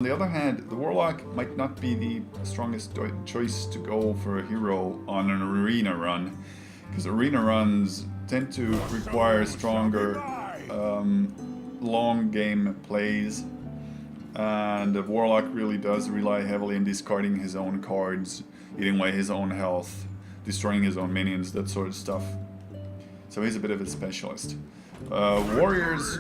On the other hand, the Warlock might not be the strongest choice to go for a hero on an arena run, because arena runs tend to require stronger long game plays, and the Warlock really does rely heavily on discarding his own cards, eating away his own health, destroying his own minions, that sort of stuff. So he's a bit of a specialist. Warriors,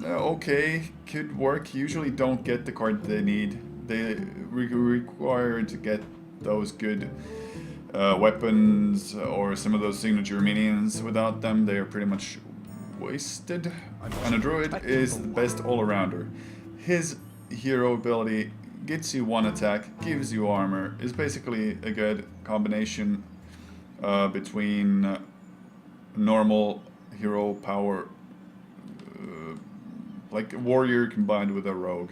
okay, could work. Usually don't get the card they need. They require to get those good weapons or some of those signature minions. Without them, they are pretty much wasted. And a druid is the best all-arounder. His hero ability gets you one attack, gives you armor, is basically a good combination between normal hero power, like a warrior combined with a rogue.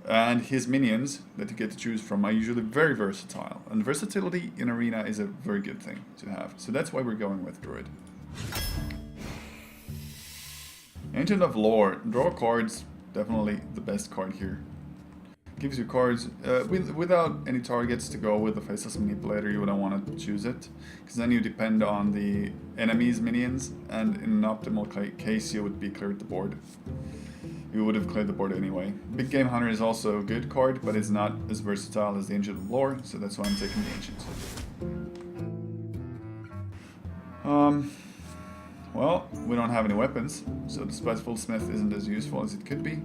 And his minions that you get to choose from are usually very versatile. And versatility in Arena is a very good thing to have. So that's why we're going with Druid. Ancient of Lore. Draw cards, definitely the best card here. Gives you cards without any targets to go with the Faceless Manipulator. You wouldn't want to choose it, because then you depend on the enemy's minions, and in an optimal case you would be cleared the board. You would have cleared the board anyway. Big Game Hunter is also a good card, but it's not as versatile as the Ancient of Lore, so that's why I'm taking the Ancient. Well, we don't have any weapons, so the Spiteful Smith isn't as useful as it could be.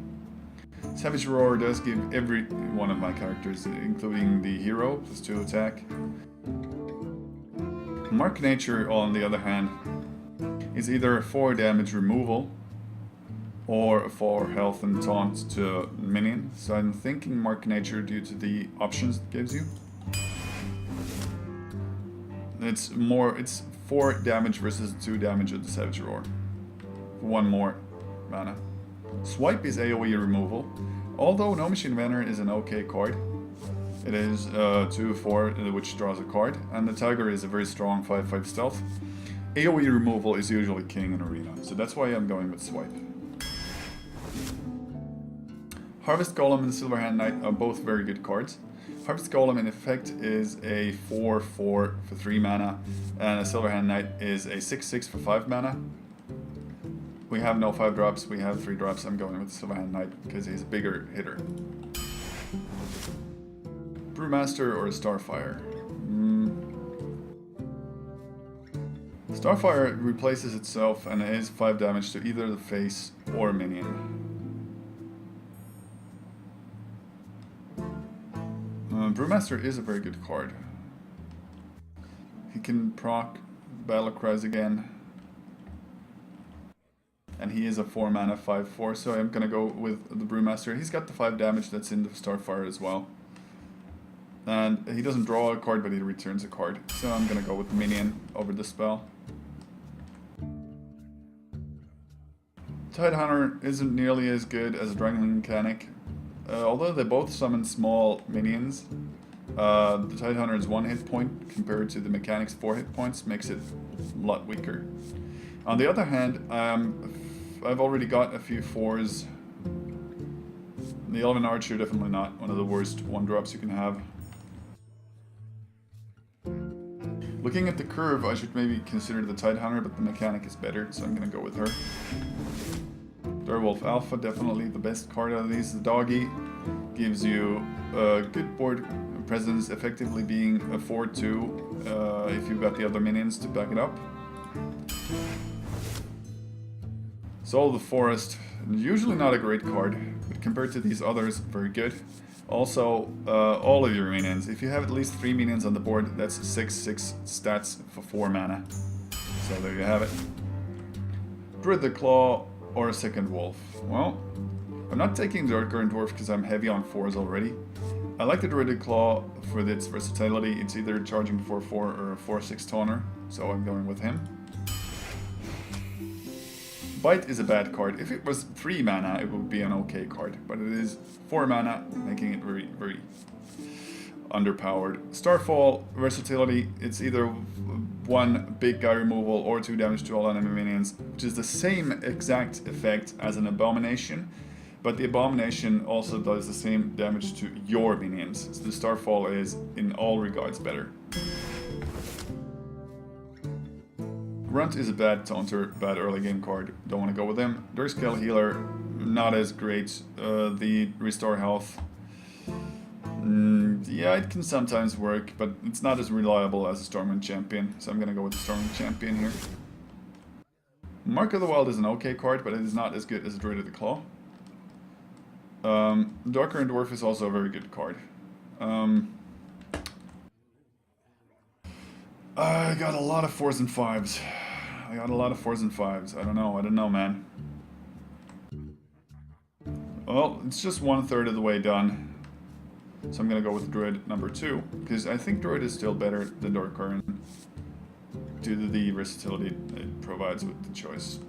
Savage Roar does give every one of my characters, including the hero, +2 attack. Mark Nature, on the other hand, is either a 4 damage removal or a 4 health and taunt to minion. So I'm thinking Mark Nature due to the options it gives you. It's 4 damage versus 2 damage of the Savage Roar. 1 more mana. Swipe is AoE removal, although No Machine Banner is an okay card. It is 2/4, which draws a card, and the Tiger is a very strong 5/5 stealth. AoE removal is usually king in Arena, so that's why I'm going with Swipe. Harvest Golem and Silverhand Knight are both very good cards. Harvest Golem in effect is a 4/4 for 3 mana, and a Silverhand Knight is a 6/6 for 5 mana. We have no 5 drops, we have 3 drops. I'm going with Silverhand Knight because he's a bigger hitter. Brewmaster or Starfire? Starfire replaces itself and is 5 damage to either the face or minion. Brewmaster is a very good card. He can proc Battle Cries again. And he is a 4 mana 5/4, so I'm gonna go with the Brewmaster. He's got the 5 damage that's in the Starfire as well. And he doesn't draw a card, but he returns a card. So I'm gonna go with the minion over the spell. Tidehunter isn't nearly as good as a Dragon mechanic. Although they both summon small minions, the Tidehunter is 1 hit point compared to the mechanic's 4 hit points, makes it a lot weaker. On the other hand, I've already got a few 4s. The Elven Archer, definitely not one of the worst 1-drops you can have. Looking at the curve, I should maybe consider the Tidehunter, but the mechanic is better, so I'm going to go with her. Direwolf Alpha, definitely the best card out of these. The Doggy gives you a good board presence, effectively being a 4/2 if you've got the other minions to back it up. Soul of the Forest, usually not a great card, but compared to these others, very good. Also, all of your minions, if you have at least 3 minions on the board, that's 6/6 stats for 4 mana. So there you have it. Druid the Claw or a second Wolf. Well, I'm not taking the Dark Dwarf because I'm heavy on 4s already. I like the Druidic Claw for its versatility. It's either charging 4/4 or a 4/6 toner, so I'm going with him. Bite is a bad card. If it was 3 mana, it would be an okay card, but it is 4 mana, making it very, very underpowered. Starfall, versatility, it's either 1 big guy removal or 2 damage to all enemy minions, which is the same exact effect as an Abomination, But the Abomination also does the same damage to your minions, so the Starfall is in all regards better. Runt is a bad taunter, bad early game card, don't want to go with him. Dirk Scale Healer, not as great. The Restore Health, yeah, it can sometimes work, but it's not as reliable as a Stormwind Champion, so I'm gonna go with the Stormwind Champion here. Mark of the Wild is an okay card, but it is not as good as Druid of the Claw. Darker and Dwarf is also a very good card. I got a lot of 4s and 5s. I don't know, man. Well, it's just 1/3 of the way done. So I'm gonna go with Druid number 2, because I think Druid is still better than Dark Current due to the versatility it provides with the choice.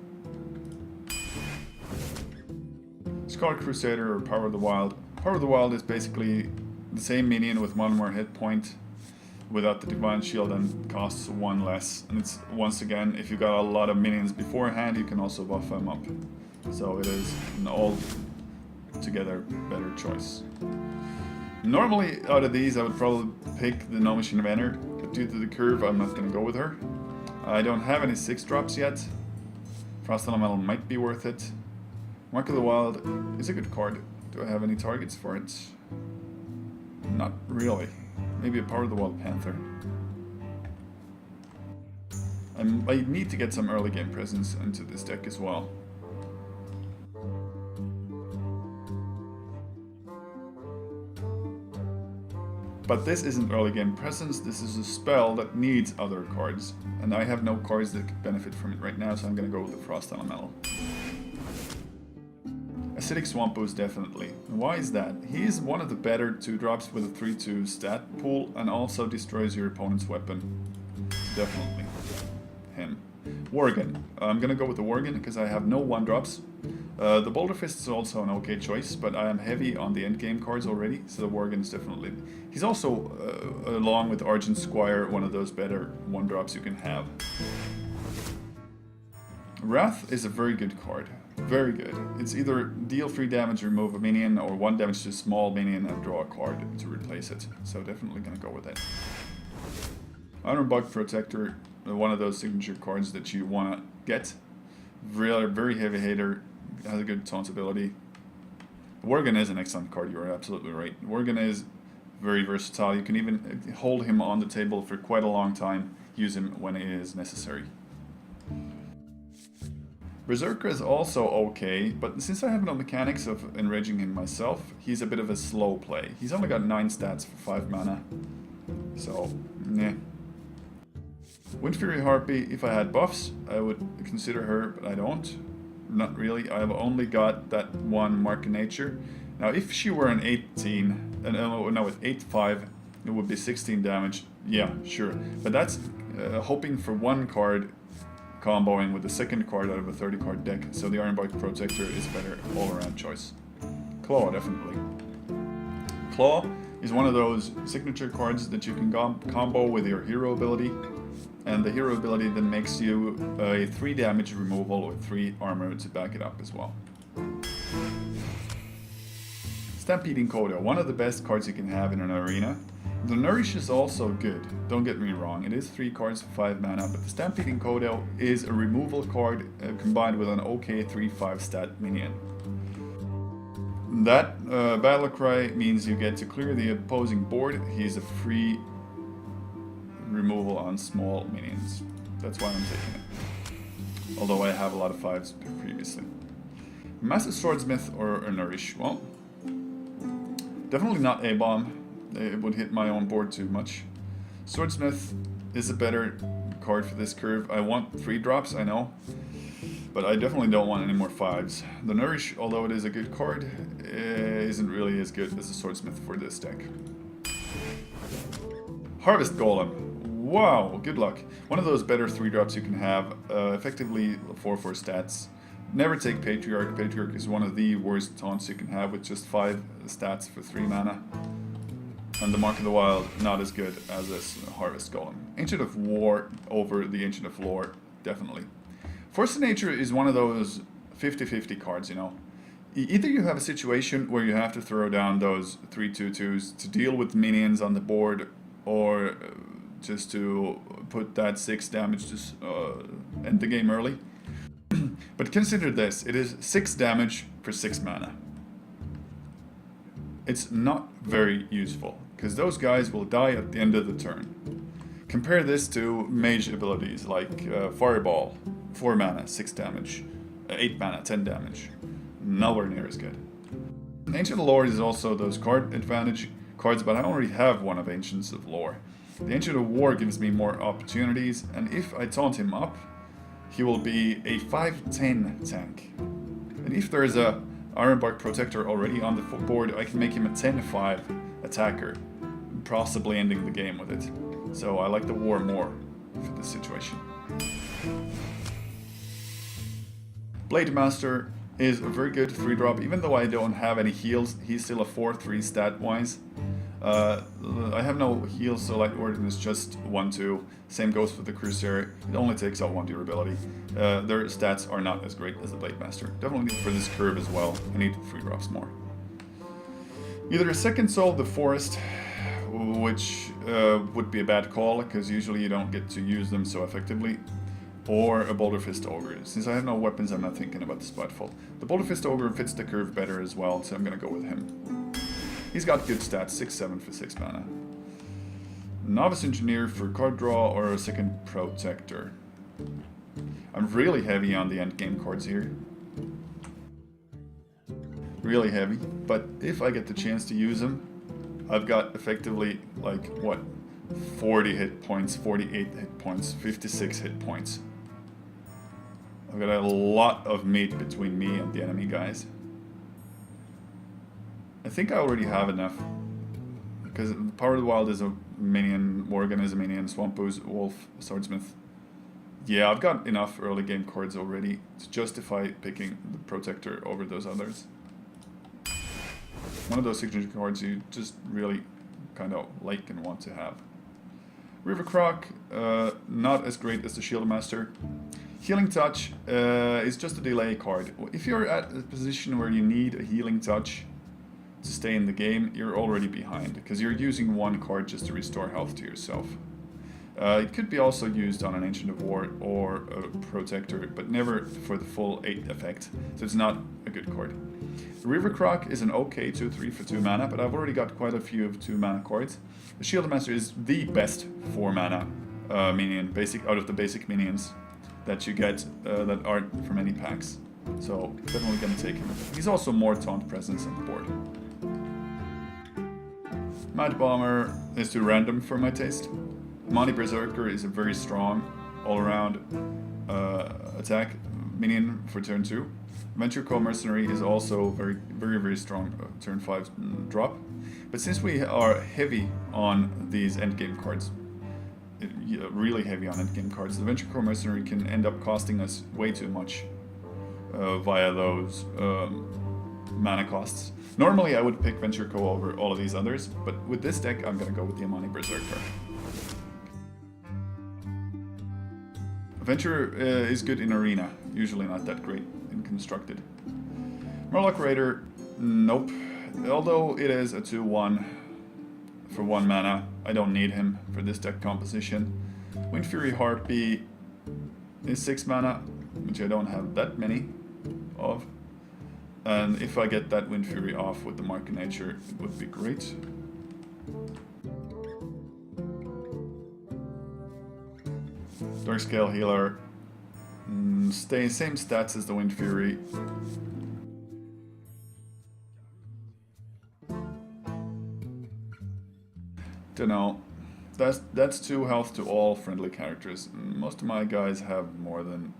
Scarlet Crusader or Power of the Wild. Power of the Wild is basically the same minion with 1 more hit point without the Divine Shield and costs 1 less. And it's, once again, if you got a lot of minions beforehand, you can also buff them up. So it is an all-together better choice. Normally, out of these, I would probably pick the No Machine of Enter, but due to the curve, I'm not going to go with her. I don't have any 6-drops yet. Frost Elemental might be worth it. Mark of the Wild is a good card. Do I have any targets for it? Not really. Maybe a Power of the Wild Panther. I need to get some early game presence into this deck as well. But this isn't early game presence, this is a spell that needs other cards. And I have no cards that could benefit from it right now, so I'm gonna go with the Frost Elemental. Acidic Swamp Boost, definitely. Why is that? He is one of the better 2-drops with a 3/2 stat pool and also destroys your opponent's weapon. So definitely him. Worgen. I'm gonna go with the Worgen because I have no 1-drops. The Boulder Fist is also an okay choice, but I am heavy on the endgame cards already, so the Worgen is definitely... He's also, along with Argent Squire, one of those better 1-drops you can have. Wrath is a very good card. Very good. It's either deal 3 damage, remove a minion, or 1 damage to a small minion and draw a card to replace it. So definitely gonna go with it. Ironbog Protector, one of those signature cards that you wanna get. Very heavy hitter, has a good taunt ability. Worgen is an excellent card, you're absolutely right. Worgen is very versatile. You can even hold him on the table for quite a long time, use him when it is necessary. Berserker is also okay, but since I have no mechanics of enraging him myself, he's a bit of a slow play. He's only got 9 stats for 5 mana, so, nah. Windfury Harpy, if I had buffs, I would consider her, but I don't. Not really, I've only got that 1 Mark of Nature. Now, if she were an 18, no, with 8/5, it would be 16 damage. Yeah, sure, but that's hoping for 1 card comboing with the 2nd card out of a 30-card deck, so the Ironbog Protector is a better all-around choice. Claw, definitely. Claw is one of those signature cards that you can combo with your hero ability, and the hero ability then makes you a 3 damage removal with 3 armor to back it up as well. Stampeding Coda, one of the best cards you can have in an arena. The Nourish is also good, don't get me wrong, it is 3 cards for 5 mana, but the Stampeding Coda is a removal card combined with an okay 3/5 stat minion. That Battle Cry means you get to clear the opposing board. He's a free removal on small minions. That's why I'm taking it. Although I have a lot of 5s previously. Massive Swordsmith or a Nourish? Well, definitely not A-Bomb. It would hit my own board too much. Swordsmith is a better card for this curve. I want 3-drops, I know, but I definitely don't want any more 5s. The Nourish, although it is a good card, isn't really as good as the Swordsmith for this deck. Harvest Golem. Wow, good luck. One of those better 3-drops you can have, effectively 4/4 stats. Never take Patriarch. Patriarch is one of the worst taunts you can have with just 5 stats for 3 mana. And the Mark of the Wild, not as good as this Harvest Golem. Ancient of War over the Ancient of Lore, definitely. Force of Nature is one of those 50-50 cards, you know. Either you have a situation where you have to throw down those 3/2/2s to deal with minions on the board, or just to put that 6 damage to end the game early. But consider this, it is 6 damage for 6 mana. It's not very useful, because those guys will die at the end of the turn. Compare this to mage abilities like Fireball, 4 mana, 6 damage, 8 mana, 10 damage. Nowhere near as good. Ancient Lore is also those card advantage cards, but I already have one of Ancients of Lore. The Ancient of War gives me more opportunities, and if I taunt him up, he will be a 5/10 tank. And if there is a Ironbark Protector already on the board, I can make him a 10/5 attacker, possibly ending the game with it. So I like the War more for this situation. Blade Master is a very good 3-drop, even though I don't have any heals, he's still a 4/3 stat-wise. I have no heals, so Light Warden is just 1/2. Same goes for the Crusader, it only takes out 1 durability. Their stats are not as great as the Blade Master. Definitely for this curve as well, I need 3-drops more. Either a second Soul of the Forest, which would be a bad call, because usually you don't get to use them so effectively, or a Boulder Fist Ogre. Since I have no weapons, I'm not thinking about the Spiteful. The Boulder Fist Ogre fits the curve better as well, so I'm gonna go with him. He's got good stats, 6/7 for 6 mana. Novice Engineer for card draw or a second Protector. I'm really heavy on the endgame cards here. Really heavy, but if I get the chance to use them, I've got effectively, like, what, 40 hit points, 48 hit points, 56 hit points. I've got a lot of meat between me and the enemy guys. I think I already have enough, because Power of the Wild is a minion, Worgen is a minion, Swamp Ooze, Wolf, Swordsmith. Yeah, I've got enough early game cards already to justify picking the Protector over those others. One of those signature cards you just really kind of like and want to have. River Croc, not as great as the Shield Master. Healing Touch is just a delay card. If you're at a position where you need a Healing Touch to stay in the game, you're already behind, because you're using 1 card just to restore health to yourself. It could be also used on an Ancient of War or a Protector, but never for the full 8 effect, so it's not a good card. River Croc is an okay 2/3 for 2 mana, but I've already got quite a few of 2 mana cards. The Shield Master is the best 4 mana minion, out of the basic minions that you get that aren't from any packs. So definitely gonna take him. He's also more taunt presence on the board. Mad Bomber is too random for my taste. Monty Berserker is a very strong all-around attack minion for turn 2. Venture Co Mercenary is also very strong turn 5 drop. But since we are heavy on these endgame cards, really heavy on endgame cards, the Venture Co Mercenary can end up costing us way too much via those mana costs. Normally I would pick Venture Co over all of these others, but with this deck I'm gonna go with the Amani Berserker. Venture is good in Arena, usually not that great in Constructed. Murloc Raider, nope. Although it is a 2/1 for 1 mana, I don't need him for this deck composition. Wind Fury Harpy is 6 mana, which I don't have that many of. And if I get that Wind Fury off with the Mark of Nature, it would be great. Darkscale Healer, same stats as the Wind Fury. Dunno. That's 2 health to all friendly characters. Most of my guys have more than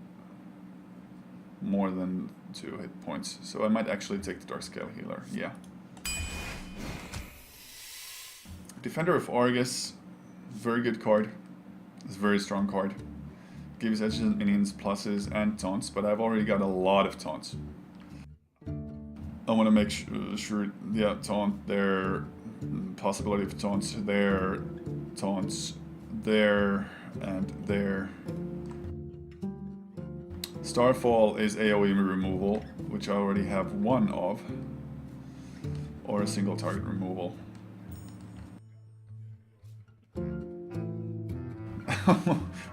2 hit points, so I might actually take the Darkscale Healer, yeah. Defender of Argus, very good card. It's a very strong card. Gives adjacent minions pluses and taunts, but I've already got a lot of taunts. I want to make sure, yeah, taunt there, possibility of taunts there, and there. Starfall is AoE removal, which I already have one of, or a single target removal.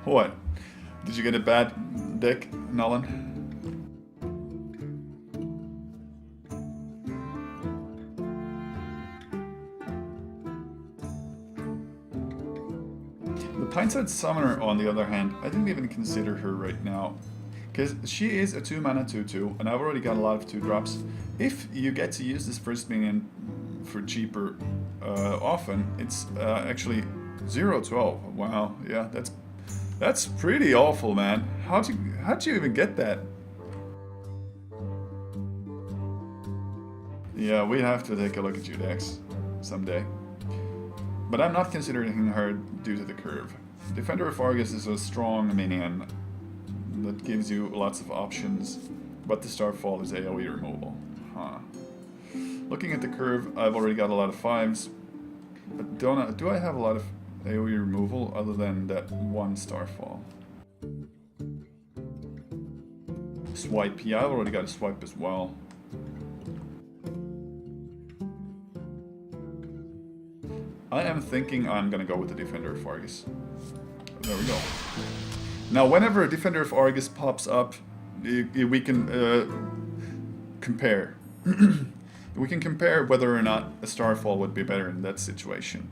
What? Did you get a bad deck, Nolan? The Pine-Side Summoner, on the other hand, I didn't even consider her right now. Because she is a 2-mana 2/2, and I've already got a lot of 2-drops. If you get to use this first minion for cheaper often, it's actually 0/12. Wow, yeah, that's pretty awful, man. How'd you even get that? Yeah, we have to take a look at you, Dex, someday. But I'm not considering her due to the curve. Defender of Argus is a strong minion that gives you lots of options, but the Starfall is AoE removal. Huh. Looking at the curve, I've already got a lot of 5s, but do I have a lot of AoE removal other than that one Starfall? Swipe, yeah, I've already got a swipe as well. I am thinking I'm gonna go with the Defender of Argus. There we go. Now, whenever a Defender of Argus pops up, we can compare. We can compare whether or not a Starfall would be better in that situation.